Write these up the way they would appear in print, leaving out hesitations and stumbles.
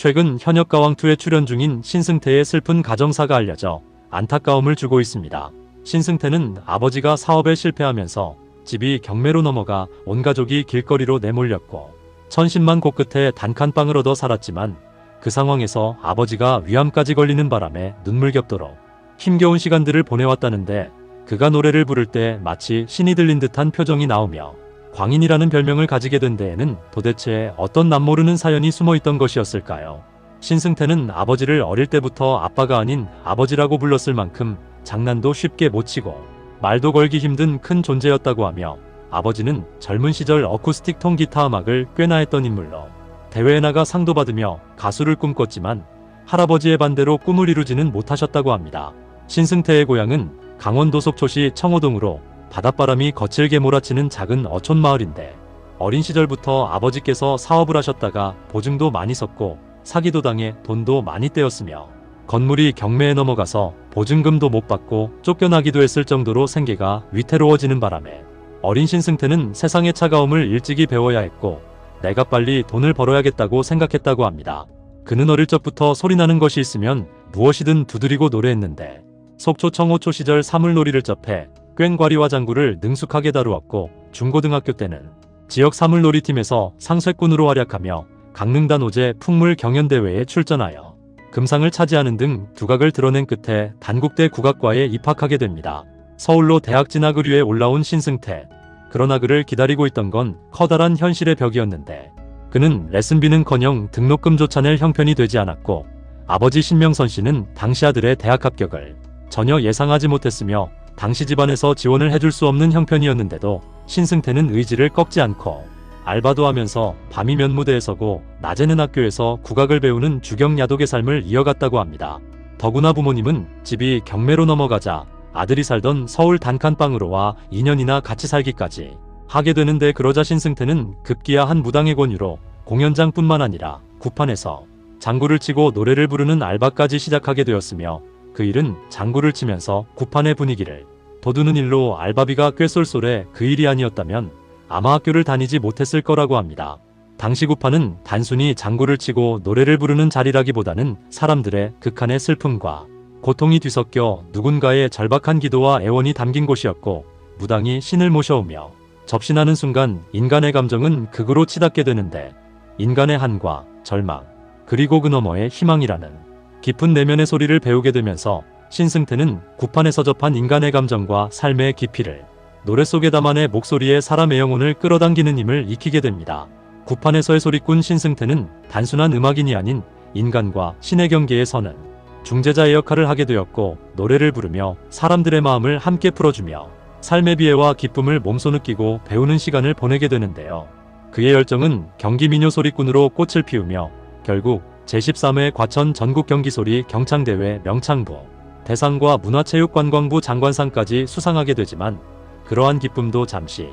최근 현역가왕2에 출연 중인 신승태의 슬픈 가정사가 알려져 안타까움을 주고 있습니다. 신승태는 아버지가 사업에 실패하면서 집이 경매로 넘어가 온 가족이 길거리로 내몰렸고 천신만 고 끝에 단칸방을 얻어 살았지만 그 상황에서 아버지가 위암까지 걸리는 바람에 눈물겹도록 힘겨운 시간들을 보내왔다는데 그가 노래를 부를 때 마치 신이 들린 듯한 표정이 나오며 광인이라는 별명을 가지게 된 데에는 도대체 어떤 남모르는 사연이 숨어있던 것이었을까요? 신승태는 아버지를 어릴 때부터 아빠가 아닌 아버지라고 불렀을 만큼 장난도 쉽게 못 치고 말도 걸기 힘든 큰 존재였다고 하며 아버지는 젊은 시절 어쿠스틱 통기타 음악을 꽤나 했던 인물로 대회에 나가 상도 받으며 가수를 꿈꿨지만 할아버지의 반대로 꿈을 이루지는 못하셨다고 합니다. 신승태의 고향은 강원도 속초시 청호동으로 바닷바람이 거칠게 몰아치는 작은 어촌 마을인데 어린 시절부터 아버지께서 사업을 하셨다가 보증도 많이 섰고 사기도 당해 돈도 많이 떼었으며 건물이 경매에 넘어가서 보증금도 못 받고 쫓겨나기도 했을 정도로 생계가 위태로워지는 바람에 어린 신승태는 세상의 차가움을 일찍이 배워야 했고 내가 빨리 돈을 벌어야겠다고 생각했다고 합니다. 그는 어릴 적부터 소리나는 것이 있으면 무엇이든 두드리고 노래했는데 속초 청호초 시절 사물놀이를 접해 꽹과리와 장구를 능숙하게 다루었고 중고등학교 때는 지역 사물놀이팀에서 상쇄꾼으로 활약하며 강릉단 오제 풍물 경연대회에 출전하여 금상을 차지하는 등 두각을 드러낸 끝에 단국대 국악과에 입학하게 됩니다. 서울로 대학 진학 의류에 올라온 신승태. 그러나 그를 기다리고 있던 건 커다란 현실의 벽이었는데 그는 레슨비는커녕 등록금조차 낼 형편이 되지 않았고 아버지 신명선 씨는 당시 아들의 대학 합격을 전혀 예상하지 못했으며 당시 집안에서 지원을 해줄 수 없는 형편이었는데도 신승태는 의지를 꺾지 않고 알바도 하면서 밤이면 무대에 서고 낮에는 학교에서 국악을 배우는 주경야독의 삶을 이어갔다고 합니다. 더구나 부모님은 집이 경매로 넘어가자 아들이 살던 서울 단칸방으로 와 2년이나 같이 살기까지 하게 되는데 그러자 신승태는 급기야 한 무당의 권유로 공연장뿐만 아니라 구판에서 장구를 치고 노래를 부르는 알바까지 시작하게 되었으며 그 일은 장구를 치면서 구판의 분위기를 돋우는 일로 알바비가 꽤 쏠쏠해 그 일이 아니었다면 아마 학교를 다니지 못했을 거라고 합니다. 당시 구판은 단순히 장구를 치고 노래를 부르는 자리라기보다는 사람들의 극한의 슬픔과 고통이 뒤섞여 누군가의 절박한 기도와 애원이 담긴 곳이었고 무당이 신을 모셔오며 접신하는 순간 인간의 감정은 극으로 치닫게 되는데 인간의 한과 절망 그리고 그 너머의 희망이라는 깊은 내면의 소리를 배우게 되면서 신승태는 구판에서 접한 인간의 감정과 삶의 깊이를 노래 속에 담아내 목소리에 사람의 영혼을 끌어당기는 힘을 익히게 됩니다. 구판에서의 소리꾼 신승태는 단순한 음악인이 아닌 인간과 신의 경계에 서는 중재자의 역할을 하게 되었고 노래를 부르며 사람들의 마음을 함께 풀어주며 삶의 비애와 기쁨을 몸소 느끼고 배우는 시간을 보내게 되는데요. 그의 열정은 경기민요 소리꾼으로 꽃을 피우며 결국 제13회 과천 전국경기소리 경창대회 명창부 대상과 문화체육관광부 장관상까지 수상하게 되지만 그러한 기쁨도 잠시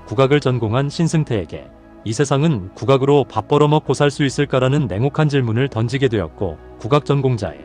국악을 전공한 신승태에게 이 세상은 국악으로 밥 벌어먹고 살 수 있을까라는 냉혹한 질문을 던지게 되었고 국악 전공자의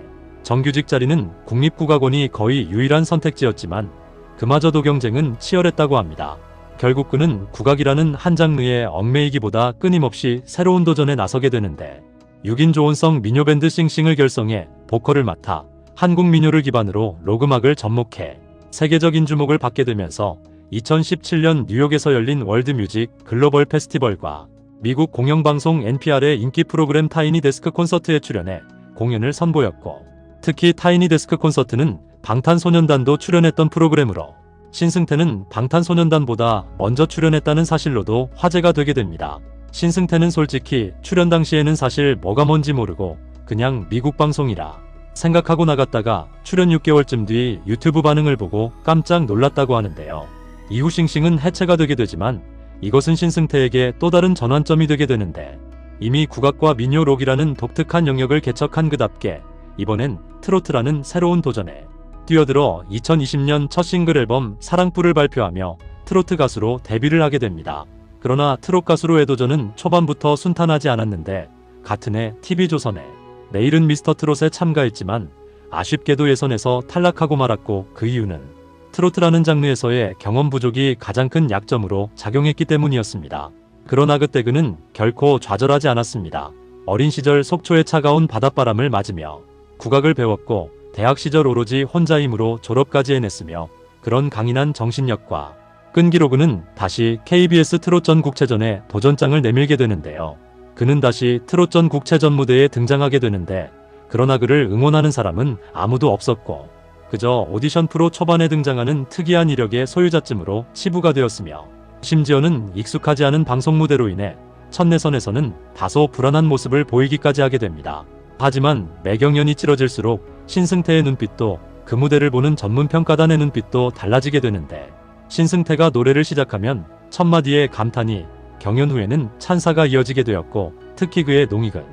정규직 자리는 국립국악원이 거의 유일한 선택지였지만 그마저도 경쟁은 치열했다고 합니다. 결국 그는 국악이라는 한 장르에 얽매이기보다 끊임없이 새로운 도전에 나서게 되는데 6인 조원성 민요밴드 싱싱을 결성해 보컬을 맡아 한국 민요를 기반으로 록음악을 접목해 세계적인 주목을 받게 되면서 2017년 뉴욕에서 열린 월드뮤직 글로벌 페스티벌과 미국 공영방송 NPR의 인기 프로그램 타이니 데스크 콘서트에 출연해 공연을 선보였고 특히 타이니 데스크 콘서트는 방탄소년단도 출연했던 프로그램으로 신승태는 방탄소년단보다 먼저 출연했다는 사실로도 화제가 되게 됩니다. 신승태는 솔직히 출연 당시에는 사실 뭐가 뭔지 모르고 그냥 미국 방송이라 생각하고 나갔다가 출연 6개월쯤 뒤 유튜브 반응을 보고 깜짝 놀랐다고 하는데요. 이후 싱싱은 해체가 되게 되지만 이것은 신승태에게 또 다른 전환점이 되게 되는데 이미 국악과 민요 록이라는 독특한 영역을 개척한 그답게 이번엔 트로트라는 새로운 도전에 뛰어들어 2020년 첫 싱글 앨범 사랑불을 발표하며 트로트 가수로 데뷔를 하게 됩니다. 그러나 트롯 가수로의 도전은 초반부터 순탄하지 않았는데 같은 해 TV조선에 내일은 미스터트롯에 참가했지만 아쉽게도 예선에서 탈락하고 말았고 그 이유는 트로트라는 장르에서의 경험 부족이 가장 큰 약점으로 작용했기 때문이었습니다. 그러나 그때 그는 결코 좌절하지 않았습니다. 어린 시절 속초의 차가운 바닷바람을 맞으며 국악을 배웠고 대학 시절 오로지 혼자 힘으로 졸업까지 해냈으며 그런 강인한 정신력과 끈기로 그는 다시 KBS 트롯전 국체전에 도전장을 내밀게 되는데요. 그는 다시 트롯전 국체전 무대에 등장하게 되는데 그러나 그를 응원하는 사람은 아무도 없었고 그저 오디션 프로 초반에 등장하는 특이한 이력의 소유자쯤으로 치부가 되었으며 심지어는 익숙하지 않은 방송 무대로 인해 첫내선에서는 다소 불안한 모습을 보이기까지 하게 됩니다. 하지만 매경연이 치러질수록 신승태의 눈빛도 그 무대를 보는 전문평가단의 눈빛도 달라지게 되는데 신승태가 노래를 시작하면 첫마디의 감탄이 경연 후에는 찬사가 이어지게 되었고 특히 그의 농익은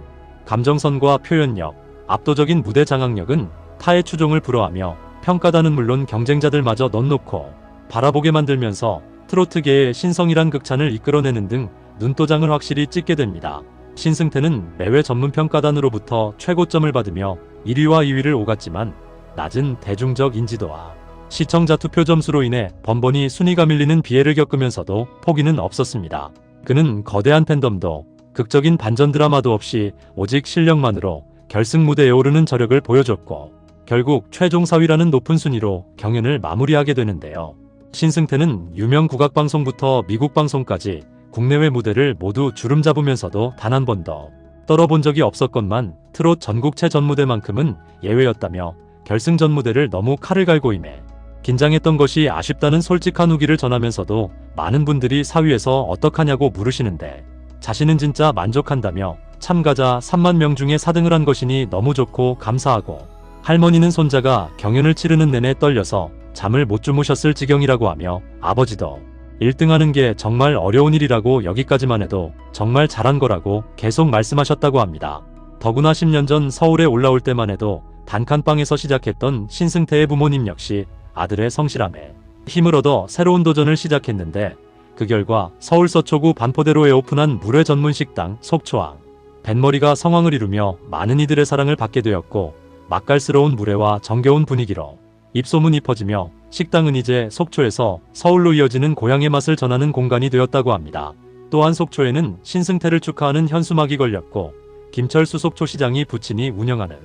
감정선과 표현력, 압도적인 무대 장악력은 타의 추종을 불허하며 평가단은 물론 경쟁자들마저 넌놓고 바라보게 만들면서 트로트계의 신성이란 극찬을 이끌어내는 등 눈도장을 확실히 찍게 됩니다. 신승태는 매회 전문평가단으로부터 최고점을 받으며 1위와 2위를 오갔지만 낮은 대중적 인지도와 시청자 투표 점수로 인해 번번이 순위가 밀리는 비애를 겪으면서도 포기는 없었습니다. 그는 거대한 팬덤도 극적인 반전 드라마도 없이 오직 실력만으로 결승 무대에 오르는 저력을 보여줬고 결국 최종 4위라는 높은 순위로 경연을 마무리하게 되는데요. 신승태는 유명 국악방송부터 미국 방송까지 국내외 무대를 모두 주름 잡으면서도 단 한 번도 떨어본 적이 없었건만 트롯 전국체 전무대만큼은 예외였다며 결승 전무대를 너무 칼을 갈고 임해 긴장했던 것이 아쉽다는 솔직한 후기를 전하면서도 많은 분들이 사위에서 어떡하냐고 물으시는데 자신은 진짜 만족한다며 참가자 3만 명 중에 4등을 한 것이니 너무 좋고 감사하고 할머니는 손자가 경연을 치르는 내내 떨려서 잠을 못 주무셨을 지경이라고 하며 아버지도 1등하는 게 정말 어려운 일이라고 여기까지만 해도 정말 잘한 거라고 계속 말씀하셨다고 합니다. 더구나 10년 전 서울에 올라올 때만 해도 단칸방에서 시작했던 신승태의 부모님 역시 아들의 성실함에 힘을 얻어 새로운 도전을 시작했는데 그 결과 서울 서초구 반포대로에 오픈한 물회 전문 식당 속초왕 뱃머리가 성황을 이루며 많은 이들의 사랑을 받게 되었고 맛깔스러운 물회와 정겨운 분위기로 입소문이 퍼지며 식당은 이제 속초에서 서울로 이어지는 고향의 맛을 전하는 공간이 되었다고 합니다. 또한 속초에는 신승태를 축하하는 현수막이 걸렸고 김철수 속초시장이 부친이 운영하는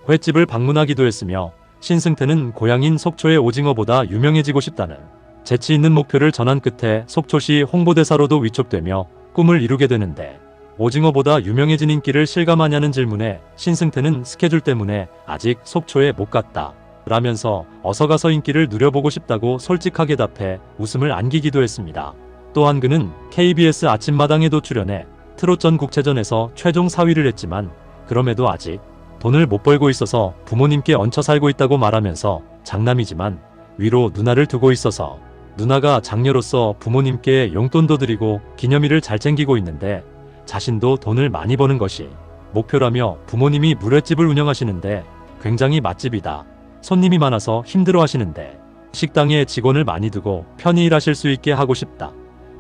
횟집을 방문하기도 했으며 신승태는 고향인 속초의 오징어보다 유명해지고 싶다는 재치 있는 목표를 전한 끝에 속초시 홍보대사로도 위촉되며 꿈을 이루게 되는데 오징어보다 유명해진 인기를 실감하냐는 질문에 신승태는 스케줄 때문에 아직 속초에 못 갔다 라면서 어서 가서 인기를 누려보고 싶다고 솔직하게 답해 웃음을 안기기도 했습니다. 또한 그는 KBS 아침마당에도 출연해 트롯전 국체전에서 최종 4위를 했지만 그럼에도 아직 돈을 못 벌고 있어서 부모님께 얹혀 살고 있다고 말하면서 장남이지만 위로 누나를 두고 있어서 누나가 장녀로서 부모님께 용돈도 드리고 기념일을 잘 챙기고 있는데 자신도 돈을 많이 버는 것이 목표라며 부모님이 물회집을 운영하시는데 굉장히 맛집이다. 손님이 많아서 힘들어 하시는데 식당에 직원을 많이 두고 편히 일하실 수 있게 하고 싶다.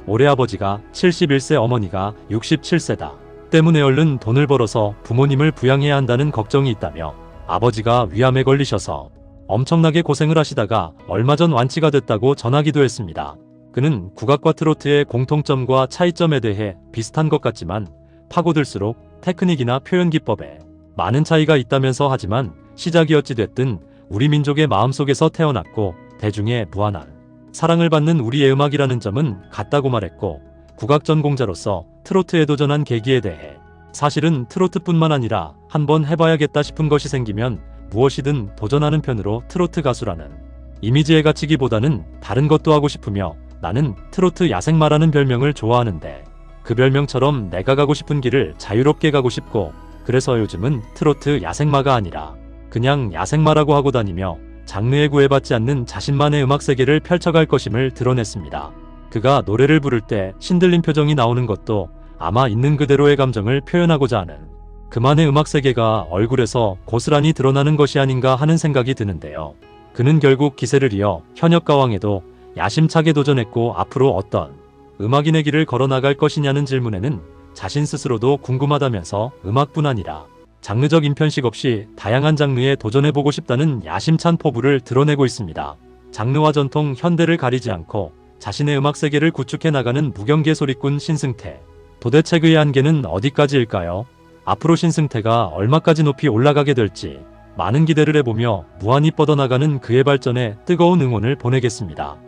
올해 아버지가 71세 어머니가 67세다. 때문에 얼른 돈을 벌어서 부모님을 부양해야 한다는 걱정이 있다며 아버지가 위암에 걸리셔서 엄청나게 고생을 하시다가 얼마 전 완치가 됐다고 전하기도 했습니다. 그는 국악과 트로트의 공통점과 차이점에 대해 비슷한 것 같지만 파고들수록 테크닉이나 표현 기법에 많은 차이가 있다면서 하지만 시작이 어찌 됐든 우리 민족의 마음속에서 태어났고 대중의 무한한 사랑을 받는 우리의 음악이라는 점은 같다고 말했고 국악 전공자로서 트로트에 도전한 계기에 대해 사실은 트로트뿐만 아니라 한번 해봐야겠다 싶은 것이 생기면 무엇이든 도전하는 편으로 트로트 가수라는 이미지에 갇히기보다는 다른 것도 하고 싶으며 나는 트로트 야생마라는 별명을 좋아하는데 그 별명처럼 내가 가고 싶은 길을 자유롭게 가고 싶고 그래서 요즘은 트로트 야생마가 아니라 그냥 야생마라고 하고 다니며 장르에 구애받지 않는 자신만의 음악 세계를 펼쳐갈 것임을 드러냈습니다. 그가 노래를 부를 때 신들린 표정이 나오는 것도 아마 있는 그대로의 감정을 표현하고자 하는 그만의 음악 세계가 얼굴에서 고스란히 드러나는 것이 아닌가 하는 생각이 드는데요. 그는 결국 기세를 이어 현역가왕에도 야심차게 도전했고 앞으로 어떤 음악인의 길을 걸어나갈 것이냐는 질문에는 자신 스스로도 궁금하다면서 음악뿐 아니라 장르적 인편식 없이 다양한 장르에 도전해보고 싶다는 야심찬 포부를 드러내고 있습니다. 장르와 전통, 현대를 가리지 않고 자신의 음악 세계를 구축해 나가는 무경계 소리꾼 신승태. 도대체 그의 한계는 어디까지일까요? 앞으로 신승태가 얼마까지 높이 올라가게 될지 많은 기대를 해보며 무한히 뻗어나가는 그의 발전에 뜨거운 응원을 보내겠습니다.